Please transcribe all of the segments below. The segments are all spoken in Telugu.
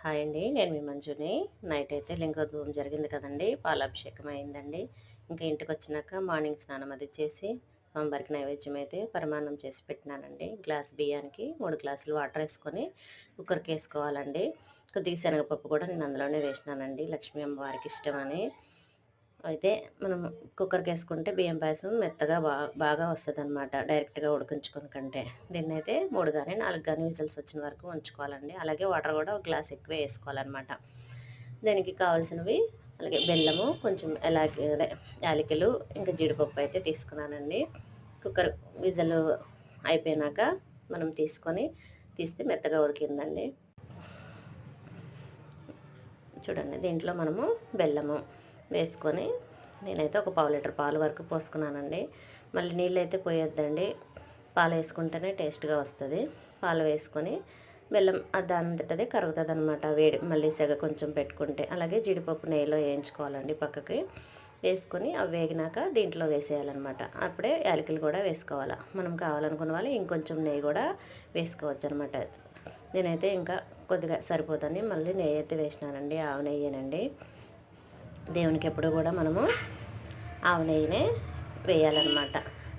హాయ్ అండి. నేను మీ మంజుని. నైట్ అయితే లింగోద్భవం జరిగింది కదండీ! పాలాభిషేకం అయిందండి. ఇంకా ఇంటికొచ్చినాక మార్నింగ్ స్నానం అది చేసి, స్వామివారికి నైవేద్యం అయితే పరమాన్నం చేసి పెట్టినానండి. గ్లాస్ బియ్యానికి 3 గ్లాసులు వాటర్ ఏసుకొని కుక్కర్‌కేసుకోవాలండి. కొద్దిగా శనగపప్పు కూడా నేను అందులోనే వేసినానండి. లక్ష్మీ అమ్మవారికి ఇష్టమని. అయితే మనం కుక్కర్‌కేసుకుంటే బియ్యం పాయసం మెత్తగా బాగా వస్తదనమాట. డైరెక్ట్‌గా ఉడికించుకునే కంటే. దీన్నైతే 3 గాని, 4 గాని విజిల్స్ వచ్చిన వరకు ఉంచుకోవాలండి. అలాగే వాటర్ కూడా ఒక గ్లాస్ ఎక్కువే ఏసుకోవాలనమాట. దానికి కావాల్సినవి అలాగే బెల్లము, కొంచెం అదే యాలకులు, ఇంకా జీడిపప్పు అయితే తీసుకున్నానండి. కుక్కర్ విజిల్ అయిపోయినాక మనం తీస్తే మెత్తగా ఉడికిందండి. చూడండి దీంట్లో మనము బెల్లము వేసుకొని నేనైతే ఒక పావు లీటర్ పాలు వరకు పోసుకున్నానండి. మళ్ళీ నీళ్ళైతే పోయొద్దండి. పాలు వేసుకుంటేనే టేస్ట్గా వస్తుంది. పాలు వేసుకొని బెల్లం దానంతటదే కరుగుతుంది అనమాట. వేడి మళ్ళీ సెగ కొంచెం పెట్టుకుంటే. అలాగే జీడిపప్పు నెయ్యిలో వేయించుకోవాలండి పక్కకి. వేసుకొని అవి వేగినాక దీంట్లో వేసేయాలన్నమాట. అప్పుడే యాలకులు కూడా వేసుకోవాలి. మనం కావాలనుకున్న వాళ్ళు ఇంకొంచెం నెయ్యి కూడా వేసుకోవచ్చు అనమాట. నేనైతే ఇంకా కొద్దిగా సరిపోతుంది మళ్ళీ నెయ్యి అయితే వేసినానండి. ఆవు నెయ్యేనండి. దేవునికి ఎప్పుడు కూడా మనము ఆవు నెయ్యినే వేయాలన్నమాట.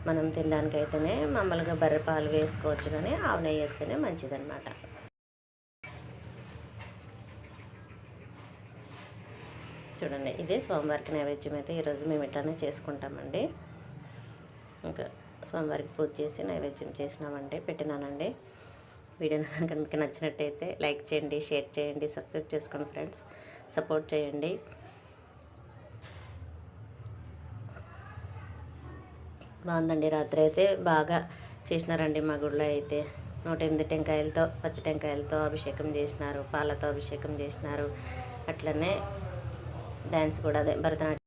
మనం తినడానికైతేనే మామూలుగా బర్రె పాలు వేసుకోవచ్చు, కానీ ఆవు నెయ్యి వేస్తేనే మంచిదన్నమాట. చూడండి ఇదే స్వామివారికి నైవేద్యం అయితే ఈరోజు మేము ఇట్లానే చేసుకుంటామండి. ఇంకా స్వామివారికి పూజ చేసి నైవేద్యం చేసినామంటే పెట్టినానండి. వీడియో కనుక మీకు నచ్చినట్టయితే లైక్ చేయండి, షేర్ చేయండి, సబ్స్క్రైబ్ చేసుకోండి ఫ్రెండ్స్. సపోర్ట్ చేయండి. బాగుందండి. రాత్రి అయితే బాగా చేసినారండి మా గుడిలో అయితే. 108 టెంకాయలతో, పచ్చి టెంకాయలతో అభిషేకం చేసినారు, పాలతో అభిషేకం చేసినారు. అట్లనే డ్యాన్స్ కూడా అదే భరతనాట్యం